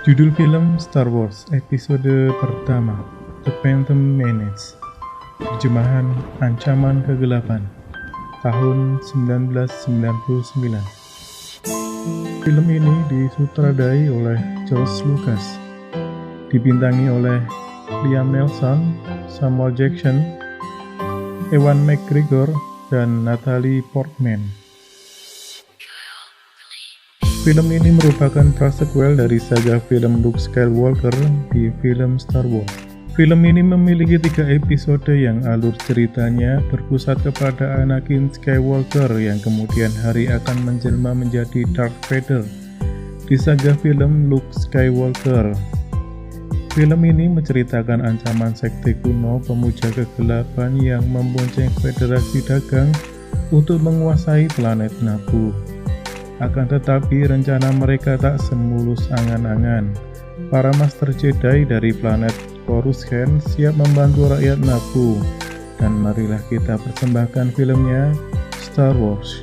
Judul film Star Wars episode pertama, The Phantom Menace. Terjemahan Ancaman Kegelapan, tahun 1999. Film ini disutradai oleh George Lucas, dibintangi oleh Liam Neeson, Samuel Jackson, Ewan McGregor, dan Natalie Portman. Film ini merupakan prasequel dari saga film Luke Skywalker di film Star Wars. Film ini memiliki 3 episode yang alur ceritanya berpusat kepada Anakin Skywalker yang kemudian hari akan menjelma menjadi Darth Vader di saga film Luke Skywalker. Film ini menceritakan ancaman sekte kuno pemuja kegelapan yang membonceng Federasi Dagang untuk menguasai planet Naboo. Akan tetapi rencana mereka tak semulus angan-angan. Para Master Jedi dari planet Coruscant siap membantu rakyat Naboo. Dan marilah kita persembahkan filmnya, Star Wars.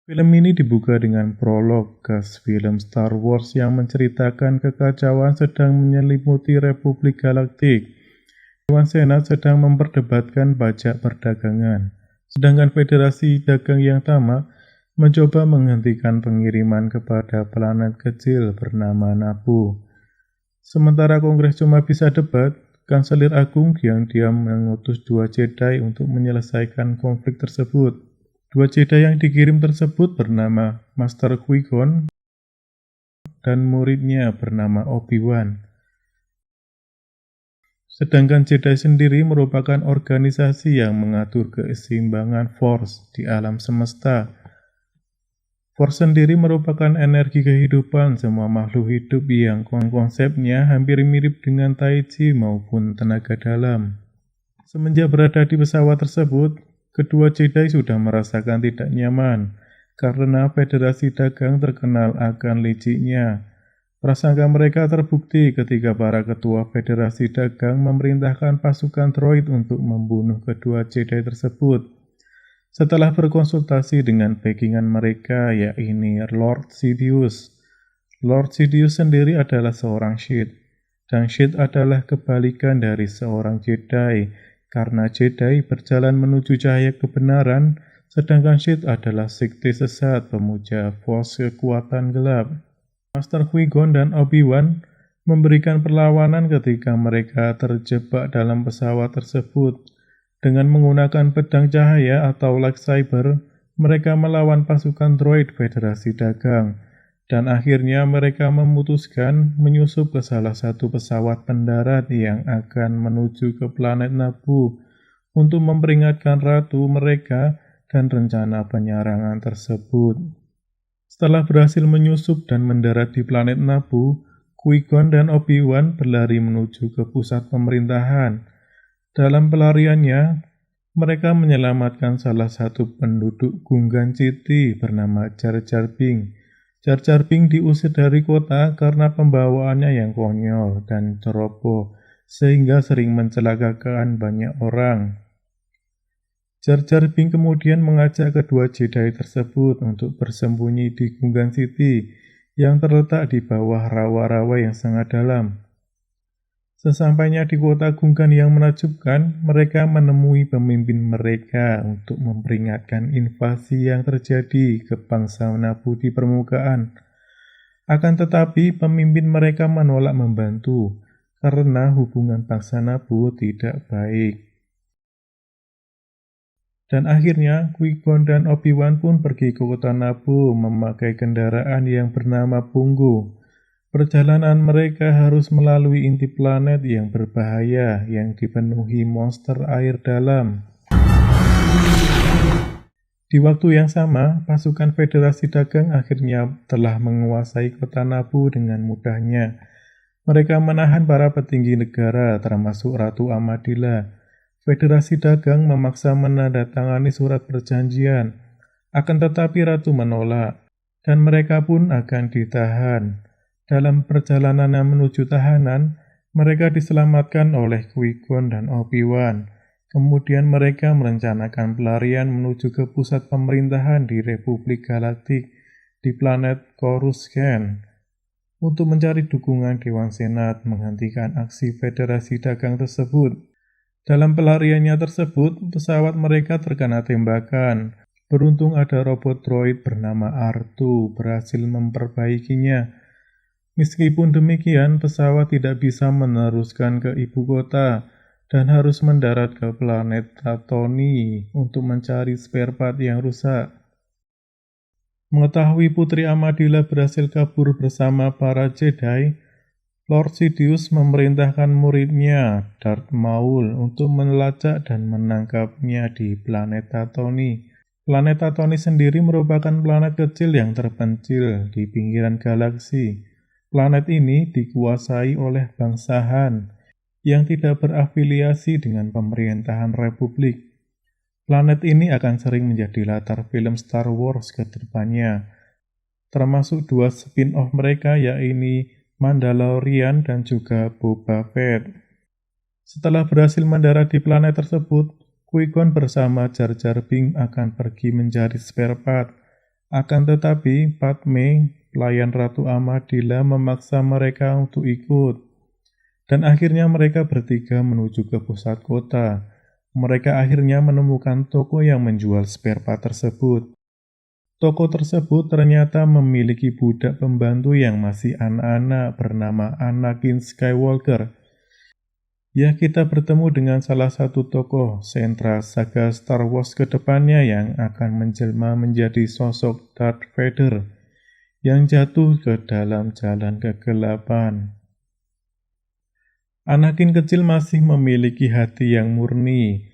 Film ini dibuka dengan prolog gas film Star Wars yang menceritakan kekacauan sedang menyelimuti Republik Galaktik. Dewan Senat sedang memperdebatkan pajak perdagangan. Sedangkan Federasi Dagang yang tamak mencoba menghentikan pengiriman kepada planet kecil bernama Naboo. Sementara Kongres cuma bisa debat, Kanselir Agung yang diam mengutus 2 Jedi untuk menyelesaikan konflik tersebut. 2 Jedi yang dikirim tersebut bernama Master Qui-Gon dan muridnya bernama Obi-Wan. Sedangkan Jedi sendiri merupakan organisasi yang mengatur keseimbangan Force di alam semesta. Force sendiri merupakan energi kehidupan semua makhluk hidup yang konsepnya hampir mirip dengan Tai Chi maupun tenaga dalam. Semenjak berada di pesawat tersebut, kedua Jedi sudah merasakan tidak nyaman karena Federasi Dagang terkenal akan liciknya. Prasangka mereka terbukti ketika para ketua Federasi Dagang memerintahkan pasukan droid untuk membunuh kedua Jedi tersebut. Setelah berkonsultasi dengan backingan mereka, yakni Lord Sidious. Lord Sidious sendiri adalah seorang Sith, dan Sith adalah kebalikan dari seorang Jedi, karena Jedi berjalan menuju cahaya kebenaran, sedangkan Sith adalah sekte sesat pemuja Force kekuatan gelap. Master Qui-Gon dan Obi-Wan memberikan perlawanan ketika mereka terjebak dalam pesawat tersebut. Dengan menggunakan pedang cahaya atau lightsaber, mereka melawan pasukan droid Federasi Dagang. Dan akhirnya mereka memutuskan menyusup ke salah satu pesawat pendarat yang akan menuju ke planet Naboo untuk memperingatkan ratu mereka dan rencana penyerangan tersebut. Setelah berhasil menyusup dan mendarat di planet Naboo, Qui-Gon dan Obi-Wan berlari menuju ke pusat pemerintahan. Dalam pelariannya, mereka menyelamatkan salah satu penduduk Gungan City bernama Jar Jar Binks. Jar Jar Binks diusir dari kota karena pembawaannya yang konyol dan ceroboh, sehingga sering mencelakakan banyak orang. Jar Jar Binks kemudian mengajak kedua Jedi tersebut untuk bersembunyi di Gungan City yang terletak di bawah rawa-rawa yang sangat dalam. Sesampainya di kota Gungan yang menakjubkan, mereka menemui pemimpin mereka untuk memperingatkan invasi yang terjadi ke bangsa Naboo di permukaan. Akan tetapi pemimpin mereka menolak membantu karena hubungan bangsa Naboo tidak baik. Dan akhirnya, Qui-Gon dan Obi-Wan pun pergi ke kota Naboo memakai kendaraan yang bernama Bungo. Perjalanan mereka harus melalui inti planet yang berbahaya yang dipenuhi monster air dalam. Di waktu yang sama, pasukan Federasi Dagang akhirnya telah menguasai kota Naboo dengan mudahnya. Mereka menahan para petinggi negara termasuk Ratu Amidala. Federasi Dagang memaksa menandatangani surat perjanjian, akan tetapi Ratu menolak, dan mereka pun akan ditahan. Dalam perjalanan menuju tahanan, mereka diselamatkan oleh Qui-Gon dan Obi-Wan. Kemudian mereka merencanakan pelarian menuju ke pusat pemerintahan di Republik Galaktik di planet Coruscant untuk mencari dukungan Dewan Senat menghentikan aksi Federasi Dagang tersebut. Dalam pelariannya tersebut, pesawat mereka terkena tembakan. Beruntung ada robot droid bernama R2 berhasil memperbaikinya. Meskipun demikian, pesawat tidak bisa meneruskan ke ibu kota dan harus mendarat ke planet Tatooine untuk mencari spare part yang rusak. Mengetahui Putri Amadilla berhasil kabur bersama para Jedi, Lord Sidious memerintahkan muridnya, Darth Maul, untuk melacak dan menangkapnya di planet Tatooine. Planet Tatooine sendiri merupakan planet kecil yang terpencil di pinggiran galaksi. Planet ini dikuasai oleh bangsa Han yang tidak berafiliasi dengan pemerintahan Republik. Planet ini akan sering menjadi latar film Star Wars ke depannya, termasuk 2 spin-off mereka yaitu Mandalorian dan juga Boba Fett. Setelah berhasil mendarat di planet tersebut, Qui-Gon bersama Jar Jar Binks akan pergi mencari spare part. Akan tetapi, Padme, pelayan Ratu Amadilla, memaksa mereka untuk ikut. Dan akhirnya mereka bertiga menuju ke pusat kota. Mereka akhirnya menemukan toko yang menjual spare part tersebut. Toko tersebut ternyata memiliki budak pembantu yang masih anak-anak bernama Anakin Skywalker. Ya, kita bertemu dengan salah satu tokoh sentra saga Star Wars ke depannya yang akan menjelma menjadi sosok Darth Vader yang jatuh ke dalam jalan kegelapan. Anakin kecil masih memiliki hati yang murni.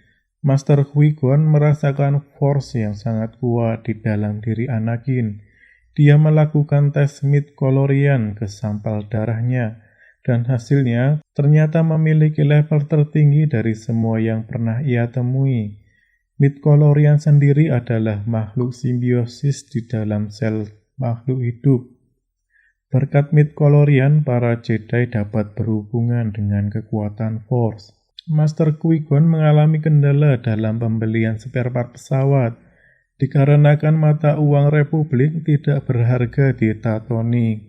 Master Qui-Gon merasakan force yang sangat kuat di dalam diri Anakin. Dia melakukan tes midichlorian ke sampel darahnya, dan hasilnya ternyata memiliki level tertinggi dari semua yang pernah ia temui. Midichlorian sendiri adalah makhluk simbiosis di dalam sel makhluk hidup. Berkat midichlorian, para Jedi dapat berhubungan dengan kekuatan Force. Master Qui-Gon mengalami kendala dalam pembelian spare part pesawat, dikarenakan mata uang Republik tidak berharga di Tatooine.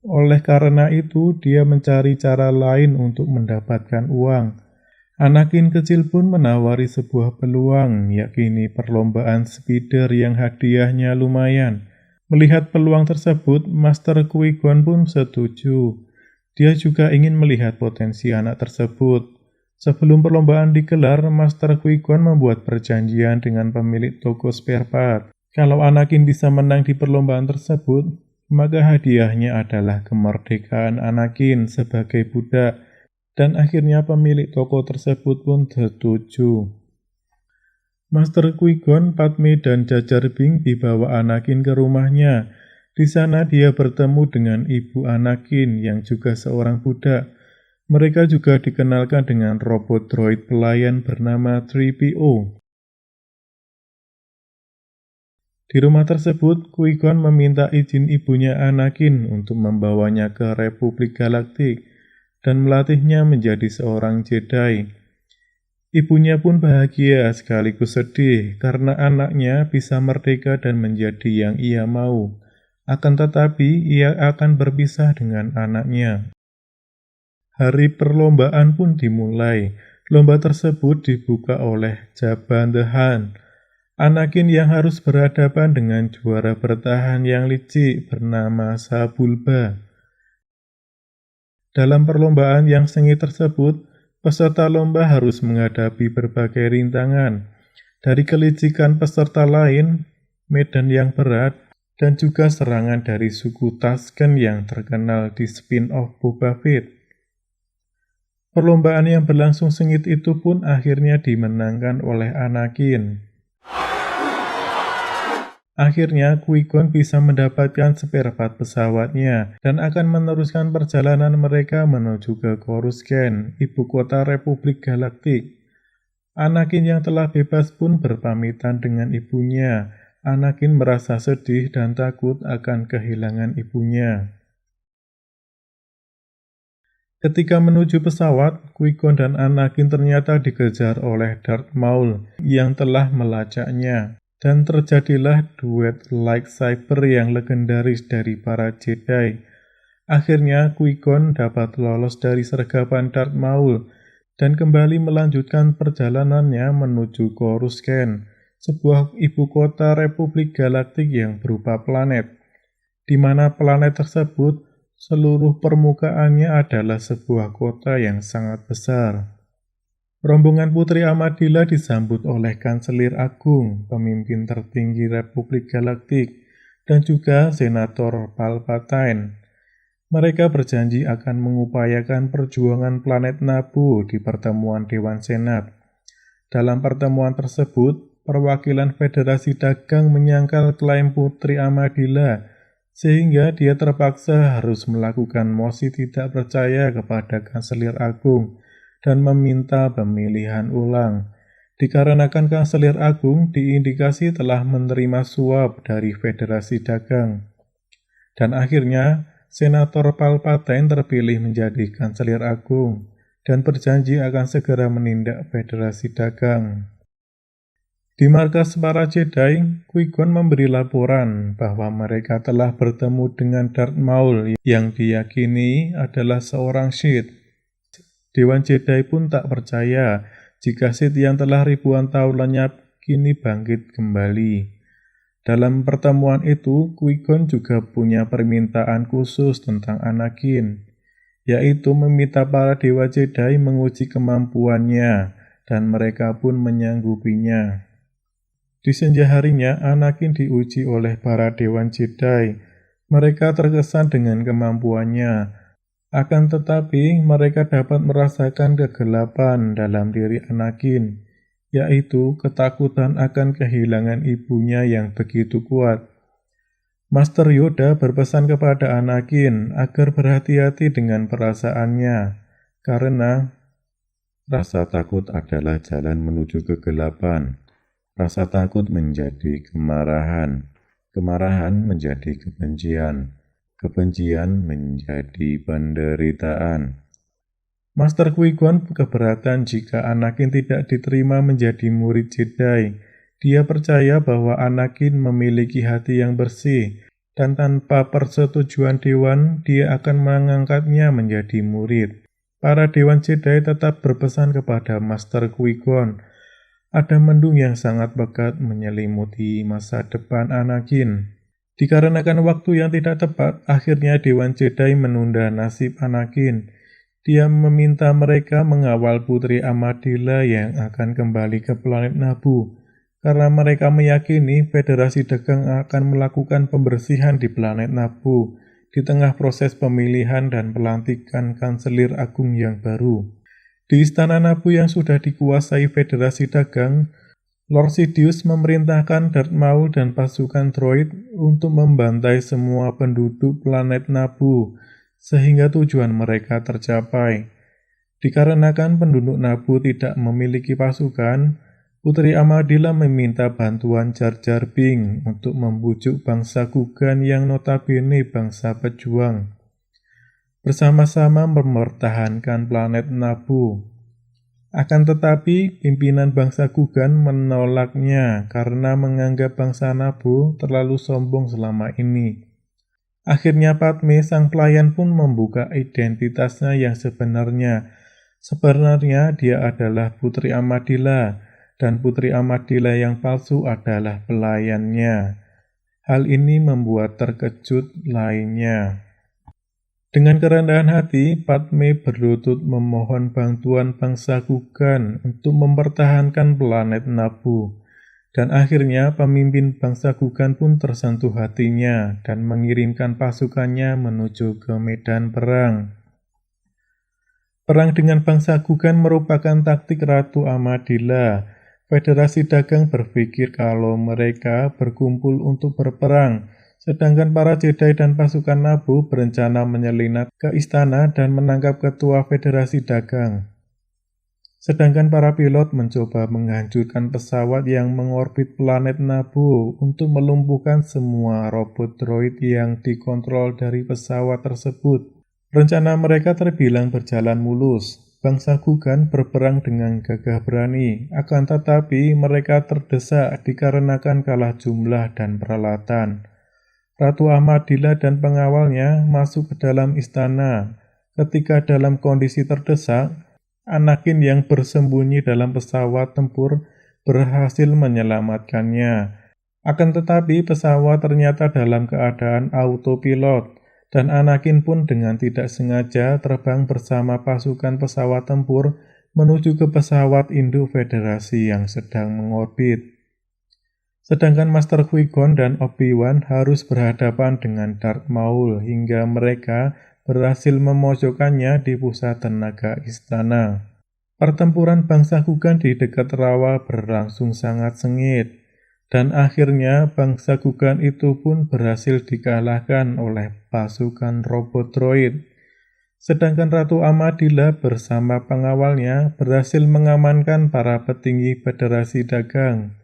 Oleh karena itu, dia mencari cara lain untuk mendapatkan uang. Anakin kecil pun menawari sebuah peluang, yakni perlombaan speeder yang hadiahnya lumayan. Melihat peluang tersebut, Master Qui-Gon pun setuju. Dia juga ingin melihat potensi anak tersebut. Sebelum perlombaan digelar, Master Qui-Gon membuat perjanjian dengan pemilik toko spare part. Kalau Anakin bisa menang di perlombaan tersebut, maka hadiahnya adalah kemerdekaan Anakin sebagai budak. Dan akhirnya pemilik toko tersebut pun setuju. Master Qui-Gon, Padme, dan Jar Jar Binks dibawa Anakin ke rumahnya. Di sana dia bertemu dengan ibu Anakin yang juga seorang budak. Mereka juga dikenalkan dengan robot droid pelayan bernama 3PO. Di rumah tersebut, Qui-Gon meminta izin ibunya Anakin untuk membawanya ke Republik Galaktik dan melatihnya menjadi seorang Jedi. Ibunya pun bahagia sekaligus sedih karena anaknya bisa merdeka dan menjadi yang ia mau. Akan tetapi, ia akan berpisah dengan anaknya. Hari perlombaan pun dimulai. Lomba tersebut dibuka oleh Jabba the Hutt. Anakin yang harus berhadapan dengan juara bertahan yang licik bernama Sebulba. Dalam perlombaan yang sengit tersebut, peserta lomba harus menghadapi berbagai rintangan, dari kelicikan peserta lain, medan yang berat, dan juga serangan dari suku Tusken yang terkenal di spin-off Boba Fett. Perlombaan yang berlangsung sengit itu pun akhirnya dimenangkan oleh Anakin. Akhirnya, Qui-Gon bisa mendapatkan spare part pesawatnya dan akan meneruskan perjalanan mereka menuju ke Coruscant, ibu kota Republik Galaktik. Anakin yang telah bebas pun berpamitan dengan ibunya. Anakin merasa sedih dan takut akan kehilangan ibunya. Ketika menuju pesawat, Qui-Gon dan Anakin ternyata dikejar oleh Darth Maul yang telah melacaknya. dan terjadilah duet lightsaber yang legendaris dari para Jedi. Akhirnya Qui-Gon dapat lolos dari sergapan Darth Maul dan kembali melanjutkan perjalanannya menuju Coruscant, sebuah ibu kota Republik Galaktik yang berupa planet, di mana planet tersebut seluruh permukaannya adalah sebuah kota yang sangat besar. Rombongan Putri Amadilla disambut oleh Kanselir Agung, pemimpin tertinggi Republik Galaktik, dan juga Senator Palpatine. Mereka berjanji akan mengupayakan perjuangan planet Naboo di pertemuan Dewan Senat. Dalam pertemuan tersebut, perwakilan Federasi Dagang menyangkal klaim Putri Amadilla, sehingga dia terpaksa harus melakukan mosi tidak percaya kepada Kanselir Agung dan meminta pemilihan ulang. Dikarenakan Kanselir Agung diindikasi telah menerima suap dari Federasi Dagang. Dan akhirnya, Senator Palpatine terpilih menjadi Kanselir Agung dan berjanji akan segera menindak Federasi Dagang. Di markas para Jedi, Qui-Gon memberi laporan bahwa mereka telah bertemu dengan Darth Maul yang diyakini adalah seorang Sith. Dewan Jedi pun tak percaya jika Sith yang telah ribuan tahun lenyap kini bangkit kembali. Dalam pertemuan itu, Qui-Gon juga punya permintaan khusus tentang Anakin, yaitu meminta para Dewa Jedi menguji kemampuannya, dan mereka pun menyanggupinya. Di senja harinya, Anakin diuji oleh para Dewan Jedi. Mereka terkesan dengan kemampuannya, akan tetapi mereka dapat merasakan kegelapan dalam diri Anakin, yaitu ketakutan akan kehilangan ibunya yang begitu kuat. Master Yoda berpesan kepada Anakin agar berhati-hati dengan perasaannya, karena rasa takut adalah jalan menuju kegelapan. Rasa takut menjadi kemarahan, kemarahan menjadi kebencian, kebencian menjadi penderitaan. Master Qui-Gon keberatan jika Anakin tidak diterima menjadi murid Jedi. Dia percaya bahwa Anakin memiliki hati yang bersih, dan tanpa persetujuan Dewan, dia akan mengangkatnya menjadi murid. Para Dewan Jedi tetap berpesan kepada Master Qui-Gon. Ada mendung yang sangat pekat menyelimuti masa depan Anakin. Dikarenakan waktu yang tidak tepat, akhirnya Dewan Jedi menunda nasib Anakin. Dia meminta mereka mengawal Putri Amadilla yang akan kembali ke planet Naboo, karena mereka meyakini Federasi Dagang akan melakukan pembersihan di planet Naboo di tengah proses pemilihan dan pelantikan Kanselir Agung yang baru. Di istana Naboo yang sudah dikuasai Federasi Dagang, Lord Sidious memerintahkan Darth Maul dan pasukan droid untuk membantai semua penduduk planet Naboo, sehingga tujuan mereka tercapai. Dikarenakan penduduk Naboo tidak memiliki pasukan, Putri Amadilla meminta bantuan Jar Jar Binks untuk membujuk bangsa Gugan yang notabene bangsa pejuang, bersama-sama mempertahankan planet Naboo. Akan tetapi, pimpinan bangsa Gugan menolaknya karena menganggap bangsa Naboo terlalu sombong selama ini. Akhirnya Padme, sang pelayan pun membuka identitasnya yang sebenarnya. Sebenarnya dia adalah Putri Amadilla, dan Putri Amadilla yang palsu adalah pelayannya. Hal ini membuat terkejut lainnya. Dengan kerendahan hati, Padme berlutut memohon bantuan bangsa Gugan untuk mempertahankan planet Naboo. Dan akhirnya pemimpin bangsa Gugan pun tersentuh hatinya dan mengirimkan pasukannya menuju ke medan perang. Perang dengan bangsa Gugan merupakan taktik Ratu Amadilla. Federasi Dagang berpikir kalau mereka berkumpul untuk berperang, sedangkan para Jedi dan pasukan Naboo berencana menyelinap ke istana dan menangkap ketua Federasi Dagang. Sedangkan para pilot mencoba menghancurkan pesawat yang mengorbit planet Naboo untuk melumpuhkan semua robot droid yang dikontrol dari pesawat tersebut. Rencana mereka terbilang berjalan mulus. bangsa Gugan berperang dengan gagah berani, akan tetapi mereka terdesak dikarenakan kalah jumlah dan peralatan. Ratu Ahmadillah dan pengawalnya masuk ke dalam istana. Ketika dalam kondisi terdesak, Anakin yang bersembunyi dalam pesawat tempur berhasil menyelamatkannya. Akan tetapi pesawat ternyata dalam keadaan autopilot, dan Anakin pun dengan tidak sengaja terbang bersama pasukan pesawat tempur menuju ke pesawat induk Federasi yang sedang mengorbit. Sedangkan Master Qui-Gon dan Obi-Wan harus berhadapan dengan Darth Maul hingga mereka berhasil memojokkannya di pusat tenaga istana. Pertempuran bangsa Gugan di dekat rawa berlangsung sangat sengit, dan akhirnya bangsa Gugan itu pun berhasil dikalahkan oleh pasukan robot droid. Sedangkan Ratu Ahmadillah bersama pengawalnya berhasil mengamankan para petinggi Federasi Dagang.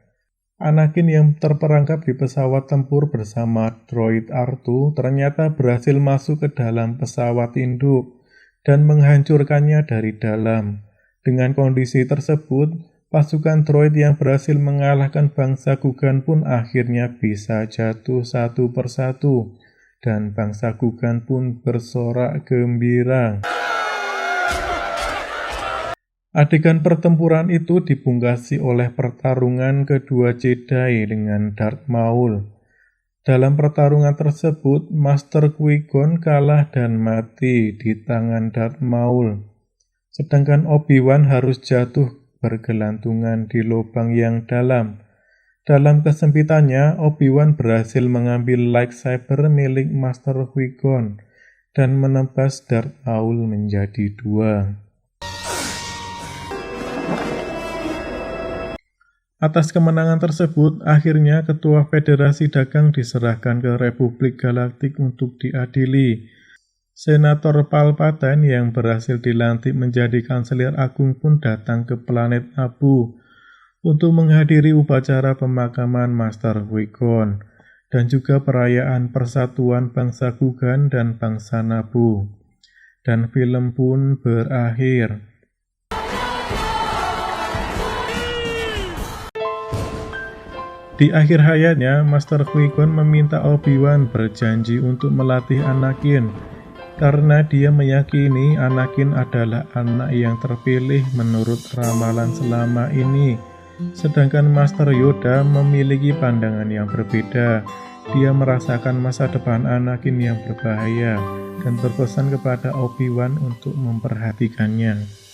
Anakin yang terperangkap di pesawat tempur bersama droid R2 ternyata berhasil masuk ke dalam pesawat induk dan menghancurkannya dari dalam. Dengan kondisi tersebut, pasukan droid yang berhasil mengalahkan bangsa Gugan pun akhirnya bisa jatuh satu persatu, dan bangsa Gugan pun bersorak gembira. Adegan pertempuran itu dipungkasi oleh pertarungan kedua Jedi dengan Darth Maul. Dalam pertarungan tersebut, Master Qui-Gon kalah dan mati di tangan Darth Maul. Sedangkan Obi-Wan harus jatuh bergelantungan di lubang yang dalam. Dalam kesempitannya, Obi-Wan berhasil mengambil lightsaber milik Master Qui-Gon dan menebas Darth Maul menjadi dua. Atas kemenangan tersebut, akhirnya Ketua Federasi Dagang diserahkan ke Republik Galaktik untuk diadili. Senator Palpatine yang berhasil dilantik menjadi Kanselir Agung pun datang ke planet Abu untuk menghadiri upacara pemakaman Master Qui-Gon dan juga perayaan persatuan bangsa Gugan dan bangsa Naboo. Dan film pun berakhir. Di akhir hayatnya, Master Qui-Gon meminta Obi-Wan berjanji untuk melatih Anakin, karena dia meyakini Anakin adalah anak yang terpilih menurut ramalan selama ini. Sedangkan Master Yoda memiliki pandangan yang berbeda. Dia merasakan masa depan Anakin yang berbahaya dan berpesan kepada Obi-Wan untuk memperhatikannya.